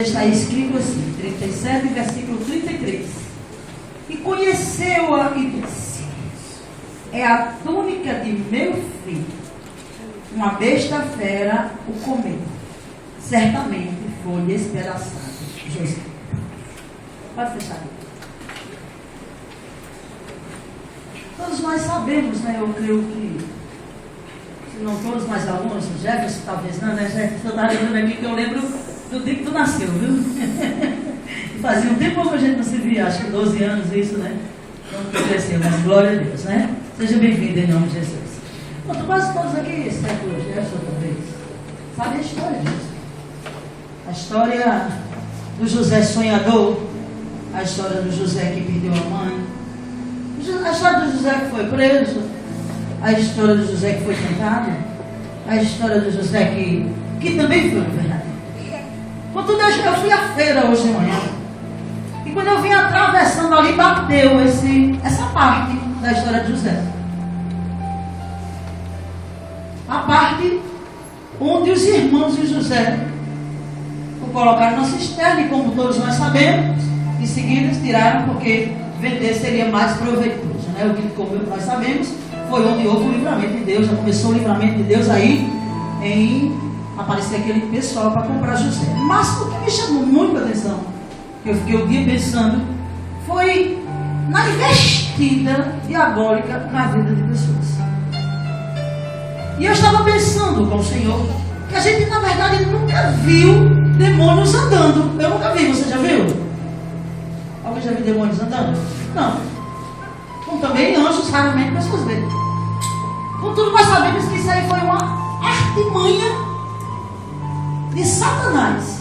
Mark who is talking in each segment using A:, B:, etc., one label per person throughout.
A: Está escrito assim, 37, versículo 33. E conheceu-a e disse: é a túnica de meu filho. Uma besta fera o comeu. Certamente foi despedaçado. José. Pode fechar aqui. Todos nós sabemos, né? Eu creio que, se não todos, mas alguns, o Jefferson talvez não, né? Jefferson está lembrando aqui que eu lembro do dia que tu nasceu, viu? Fazia um tempo que a gente não se via, acho que 12 anos isso, né? Então tu cresceu, mas glória a Deus, né? Seja bem-vindo em nome de Jesus. Bom, quase todos aqui, exceto o Jefferson talvez, sabe a história disso. A história do José sonhador, a história do José que perdeu a mãe, a história do José que foi preso, a história do José que foi tentado, a história do José que também foi, na verdade. Contudo, eu fui à feira hoje de manhã, e quando eu vim atravessando ali, bateu essa parte da história de José. A parte onde os irmãos de José o colocaram na cisterna, e como todos nós sabemos, em seguida tiraram porque vender seria mais proveitoso, né? O que, como nós sabemos, foi onde houve o livramento de Deus. Já começou o livramento de Deus aí em aparecer aquele pessoal para comprar José. Mas o que me chamou muito a atenção, que eu fiquei o dia pensando, foi na investida diabólica na vida de pessoas. E eu estava pensando com o Senhor que a gente, na verdade, nunca viu demônios andando. Eu nunca vi, você já viu? Alguém já viu demônios andando? Não. Como também anjos, raramente pessoas veem. Contudo, nós sabemos que isso aí foi uma artimanha de Satanás,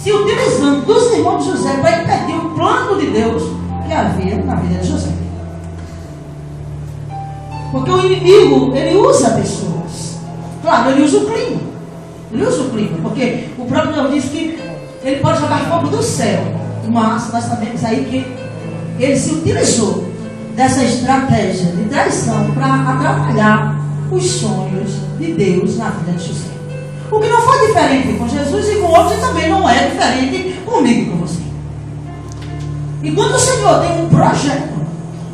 A: se utilizando dos irmãos de José para impedir o plano de Deus que havia na vida de José. Porque o inimigo, ele usa pessoas. Claro, ele usa o clima. Ele usa o clima, porque o próprio Deus diz que ele pode jogar fogo do céu. Mas nós sabemos aí que ele se utilizou dessa estratégia de traição para atrapalhar os sonhos de Deus na vida de José. O que não foi diferente com Jesus e com outros, e também não é diferente comigo e com você. E quando o Senhor tem um projeto,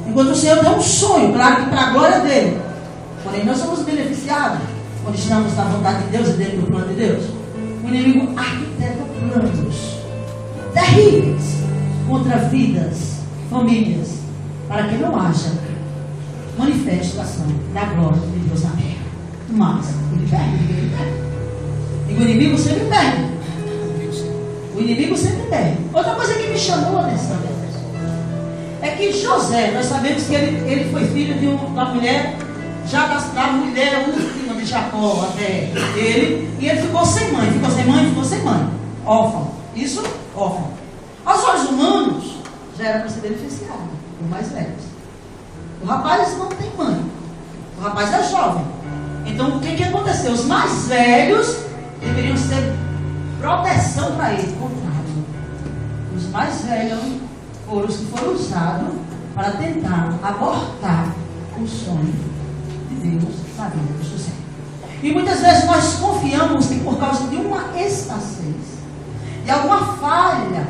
A: enquanto o Senhor tem um sonho, claro que para a glória dele, porém nós somos beneficiados quando estamos na vontade de Deus e dentro do plano de Deus. O inimigo arquiteta planos terríveis contra vidas, famílias, para que não haja manifestação da glória de Deus na terra. Mas ele perde. E o inimigo sempre perde. O inimigo sempre perde. Outra coisa que me chamou a atenção é que José, nós sabemos que ele foi filho de uma mulher, já da mulher última de Jacó até ele, e ele ficou sem mãe, ficou sem mãe, órfão. Isso, órfão. Aos olhos humanos, já era para ser beneficiado, os mais velhos. O rapaz não tem mãe, o rapaz é jovem. Então o que aconteceu? Os mais velhos deveriam ser proteção para ele, contrário. Os mais velhos foram os que foram usados para tentar abortar o sonho de Deus na vida de José. E muitas vezes nós confiamos que por causa de uma escassez, de alguma falha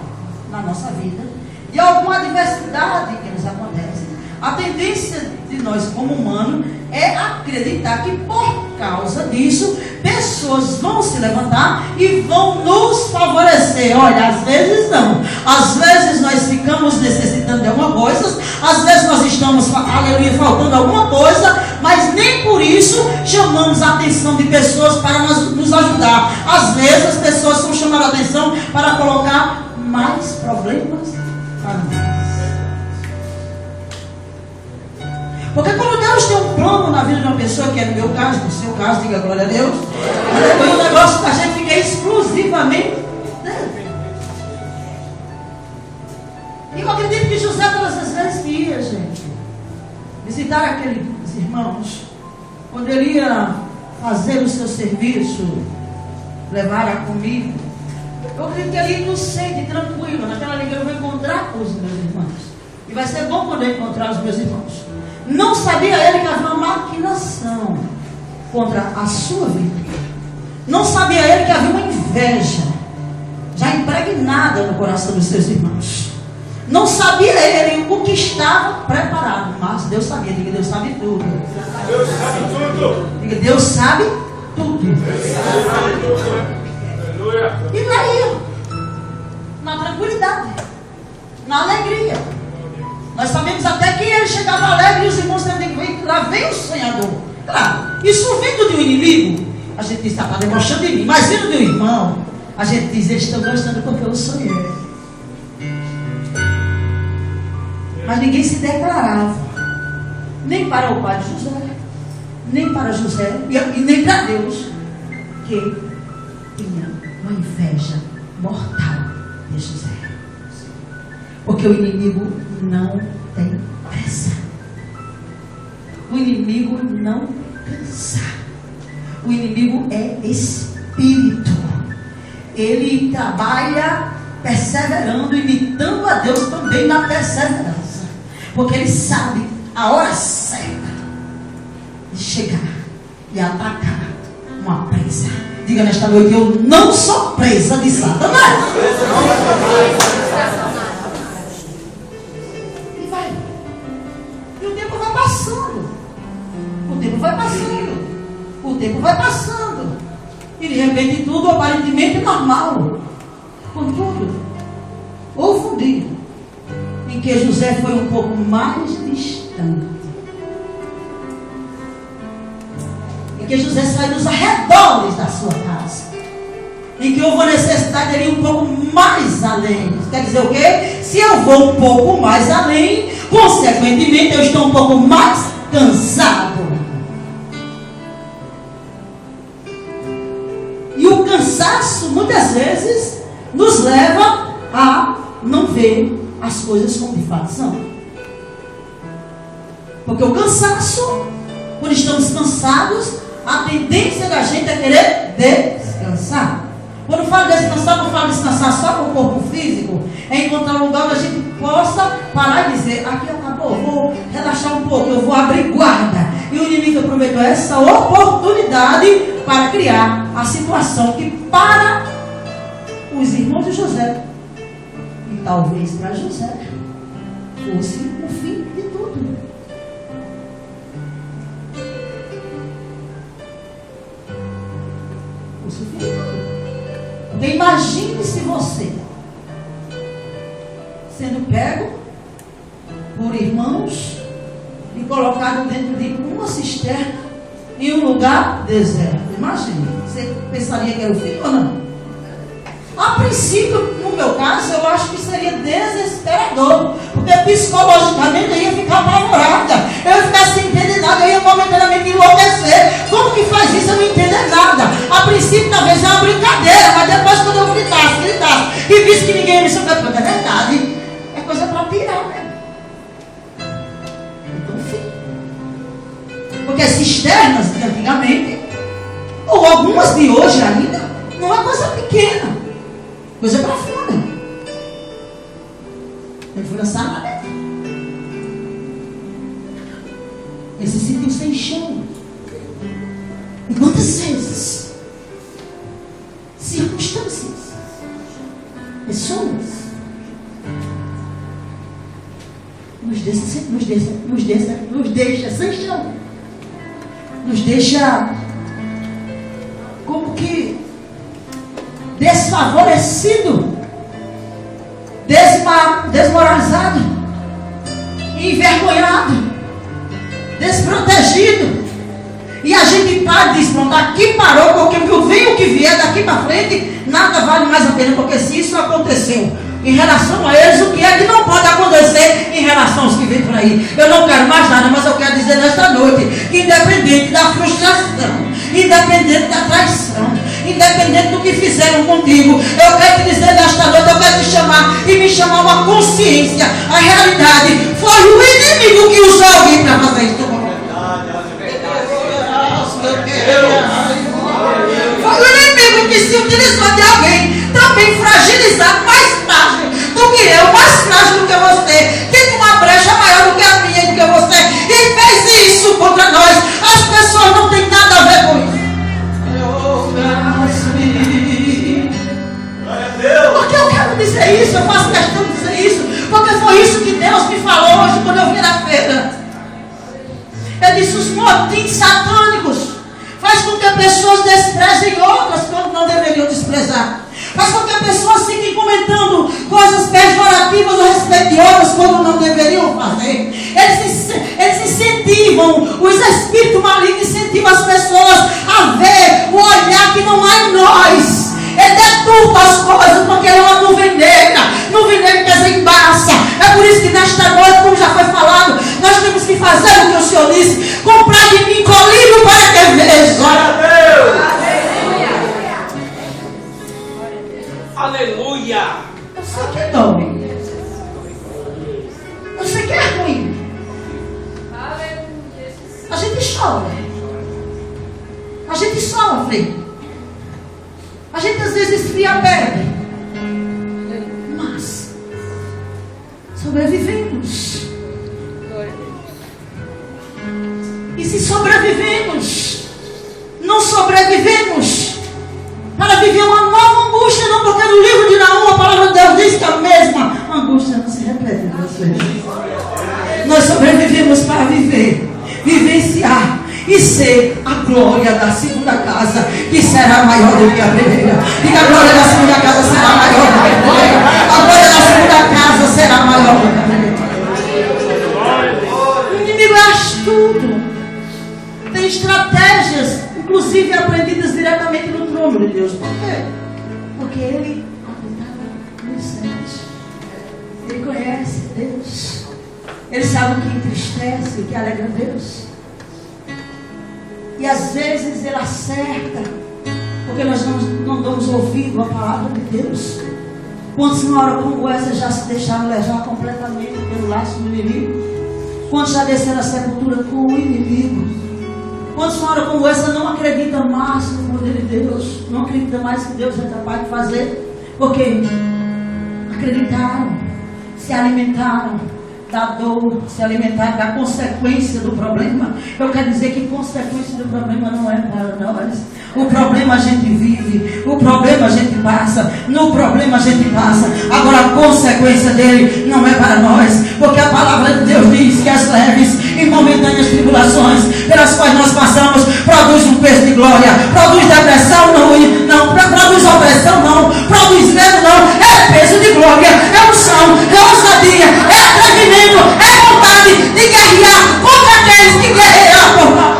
A: na nossa vida, de alguma adversidade que nos acontece, a tendência de nós como humanos é acreditar que por causa disso pessoas vão se levantar e vão nos favorecer. Olha, às vezes não. Às vezes nós ficamos necessitando de alguma coisa, às vezes nós estamos, aleluia, faltando alguma coisa, mas nem por isso chamamos a atenção de pessoas para nos ajudar. Às vezes as pessoas são chamadas a atenção para colocar mais problemas para nós. Porque quando Deus tem um plano na vida de uma pessoa, que é no meu caso, no seu caso, diga glória a Deus, foi um negócio que a gente fica exclusivamente dele. E eu acredito que José, todas as vezes que ia, gente, visitar aqueles irmãos, quando ele ia fazer o seu serviço, levar a comida, eu acredito que ele ia inocente, tranquilo, naquela alegria, eu vou encontrar os meus irmãos. E vai ser bom quando eu encontrar os meus irmãos. Não sabia ele que havia uma maquinação contra a sua vida. Não sabia ele que havia uma inveja já teve nada no coração dos seus irmãos. Não sabia ele o que estava preparado, mas Deus sabia. Diga, Deus sabe tudo.
B: Deus sabe tudo.
A: Diga, Deus sabe tudo.
B: Deus sabe tudo. Aleluia.
A: E daí, na tranquilidade, na alegria. Nós sabemos até que ele chegava alegre e os irmãos também que lá vem o sonhador. Claro, isso vindo de um inimigo, a gente diz, está debochando de mim. Mas vindo de um irmão, a gente diz, eles estão gostando porque eu sonhei. Mas ninguém se declarava, nem para o pai de José, nem para José, e nem para Deus, que tinha uma inveja mortal de José. Porque o inimigo não tem pressa. O inimigo não cansa. O inimigo é espírito. Ele trabalha perseverando, imitando a Deus também na perseverança. Porque ele sabe a hora certa de chegar e atacar uma presa. Diga nesta noite, eu não sou presa de Satanás. E vai. E o tempo vai passando. O tempo vai passando. O tempo vai passando. E de repente tudo aparentemente normal. Contudo, houve um dia em que José foi um pouco mais distante. Em que José saiu dos arredores da sua casa. Em que houve a necessidade de ir um pouco mais além. Quer dizer o quê? Se eu vou um pouco mais além, consequentemente eu estou um pouco mais cansado. E o cansaço, muitas vezes, nos leva a não ver as coisas como de fato são. Porque o cansaço, quando estamos cansados, a tendência da gente é querer descansar. Quando eu falo descansar, não falo descansar só com o corpo físico. É encontrar um lugar onde a gente possa parar e dizer, aqui acabou, vou relaxar um pouco, eu vou abrir guarda. E o inimigo aproveitou essa oportunidade para criar a situação que para os irmãos de José, e talvez para José, fosse o fim de tudo. Fosse o fim de tudo. Porque imagine se você, sendo pego por irmãos e colocado dentro de uma cisterna em um lugar deserto. Imagine, você pensaria que era o fim ou não? A princípio, no meu caso, eu acho que seria desesperador, porque psicologicamente eu ia ficar apavorada, eu ia ficar sem entender nada, eu ia momentaneamente enlouquecer. Como que faz isso? Eu não entender nada. A princípio, talvez é uma brincadeira, mas depois, quando eu gritasse e visse que ninguém me soube, é verdade, é coisa para tirar, né? Então, enfim. Porque as cisternas de antigamente, ou algumas de hoje ainda, não é coisa pequena. Coisa profunda. Ele foi lançado lá dentro. Ele se sentiu sem chão. E quantas vezes circunstâncias, pessoas nos deixa sem chão. Nos deixa como que desfavorecido, desmoralizado, envergonhado, desprotegido. E a gente para e diz, pronto, aqui parou, porque vem o que vier daqui para frente, nada vale mais a pena, porque se isso aconteceu em relação a eles, o que é que não pode acontecer em relação aos que vêm por aí? Eu não quero mais nada, mas eu quero dizer nesta noite, que independente da frustração, independente da traição, independente do que fizeram contigo, eu quero te dizer nesta noite, eu quero te chamar e me chamar uma consciência. A realidade foi o inimigo que usou alguém para fazer isso. Foi o inimigo que se utilizou de alguém também fragilizado, mais frágil do que eu, mais frágil do que você, que tem uma brecha maior do que a minha e do que você, e fez isso contra nós. As pessoas não têm nada a ver com isso. Porque eu quero quero dizer isso, eu faço questão de dizer isso, porque foi isso que Deus me falou hoje quando eu vim na feira. Ele disse: os motins satânicos faz com que pessoas desprezem outras quando não deveriam desprezar. Faz com que pessoas fiquem comentando coisas pejorativas a respeito de outras quando não deveriam fazer. Eles incentivam, os espíritos malignos incentivam as pessoas a ver o olhar que não há em nós. Ele deturpa as coisas porque é uma nuvem negra. Nuvem negra que desembaça. É por isso que nesta noite, como já foi falado, nós temos que fazer o que o Senhor disse: comprar de mim colírio para que veja.
C: Aleluia!
A: Eu sei que é dom. Eu sei que é ruim. A gente chora. A gente sofre. A gente às vezes esfria a pele. Mas sobrevivemos. E se sobrevivemos, não sobrevivemos para viver uma nova angústia, não, porque no livro de Naum a palavra de Deus diz que a mesma angústia não se repete. Nós sobrevivemos para viver, vivenciar e ser a glória da segunda casa, que será maior do que a primeira. Diga: a glória da segunda casa será maior do que a primeira. A glória da segunda casa será maior do que a primeira. O inimigo é astuto, tem estratégias, inclusive aprendidas diretamente no trono de Deus. Por quê? Porque ele habitava nos céus. Ele conhece Deus. Ele sabe o que entristece, o que alegra Deus. E às vezes ele acerta, porque nós não damos ouvido à palavra de Deus. Quantos numa hora como essa já se deixaram levar completamente pelo laço do inimigo? Quantos já desceram a sepultura com o inimigo? Quantos numa hora como essa não acreditam mais no poder de Deus? Não acreditam mais que Deus é capaz de fazer? Porque acreditaram, se alimentaram da dor, se alimentar da consequência do problema. Eu quero dizer que consequência do problema não é para nós. O problema a gente vive, o problema a gente passa, no problema a gente passa. Agora a consequência dele não é para nós, porque a palavra de Deus diz que as leves e momentâneas tribulações pelas quais nós passamos produz um peso de glória, produz depressão não, produz opressão não, produz medo não, é peso de glória, é unção, é ousadia, é atrevimento, é vontade de guerrear contra aqueles que guerreiam por nós.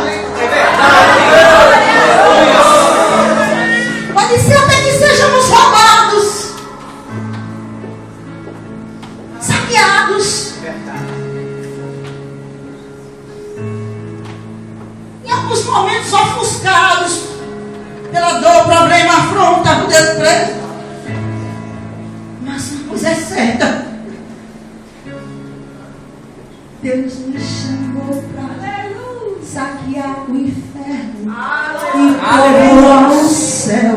A: Pode ser até que sejamos roubados, saqueados, em alguns momentos ofuscados pela dor, problema, afronta, por desprezo. Mas uma coisa é certa: Deus nos chamou para saquear o inferno e coroar o céu.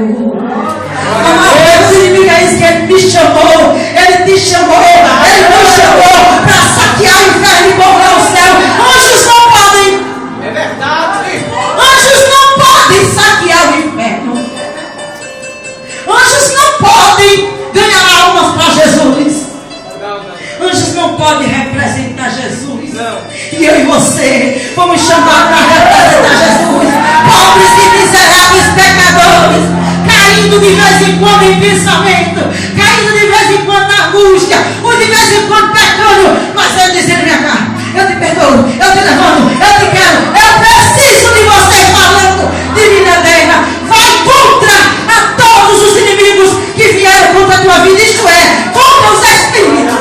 A: Mas o inimigo é isso que ele me chamou. Ele te chamou, ele nos chamou para saquear o inferno e coroar o céu. Anjos não podem.
C: É verdade.
A: Anjos não podem saquear o inferno. Anjos não podem ganhar almas para Jesus. Anjos não podem representar Jesus. E eu e você fomos chamados para representar Jesus. Pobres e miseráveis pecadores, caindo de vez em quando em pensamento, caindo de vez em quando na angústia, ou de vez em quando pecando. Mas ele dizendo: minha cara, eu te perdoo, eu te levanto, eu te quero, eu preciso de você falando de vida eterna. Vai contra a todos os inimigos que vieram contra a tua vida, isto é, contra os espíritos.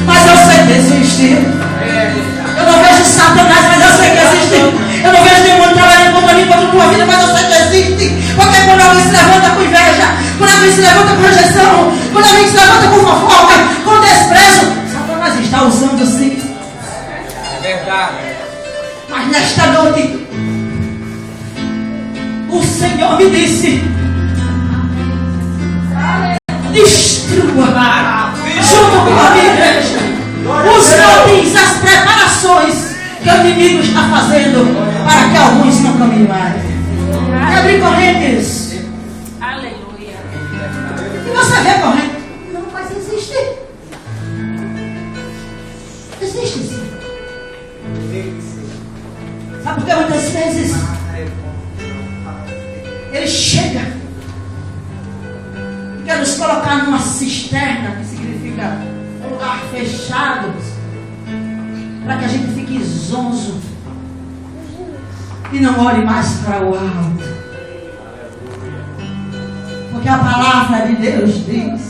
A: Mas eu sei que existe. Eu não vejo Satanás, mas eu sei que existe. Eu não vejo nenhum trabalhando contra mim, contra a tua vida, mas eu sei que existe. Porque quando alguém se levanta com inveja, quando alguém se levanta com rejeição, quando alguém se levanta com fofoca, com desprezo, Satanás está usando sim.
C: É verdade.
A: Mas nesta noite, o Senhor me disse: destrua junto com a minha igreja os motins, as preparações que o inimigo está fazendo para que alguns não caminhem. demais. Quer abrir correntes?
D: Aleluia.
A: E você vê corrente? Não, mas existe. Existe sim. Sabe por que muitas vezes ele chega e quer nos colocar numa cisterna, que significa um lugar fechado, para que a gente fique zonzo e não olhe mais para o alto. Porque a palavra de Deus diz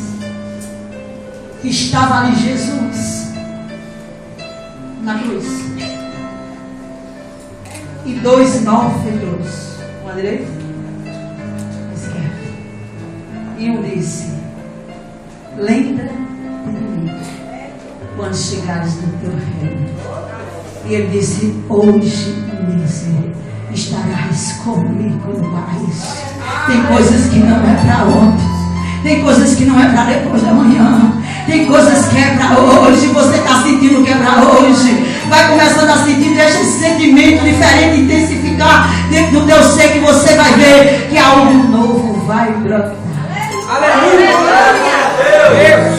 A: que estava ali Jesus na cruz e 2 malfeitores, um à direita, à esquerda, e um disse: lembra de mim quando chegares no teu reino. E ele disse: hoje mesmo estarás comigo no paraíso. Tem coisas que não é para ontem, tem coisas que não é para depois da manhã, tem coisas que é para hoje. Você está sentindo que é para hoje, vai começando a sentir, deixa esse sentimento diferente intensificar dentro do teu ser, que você vai ver que algo novo vai brotar.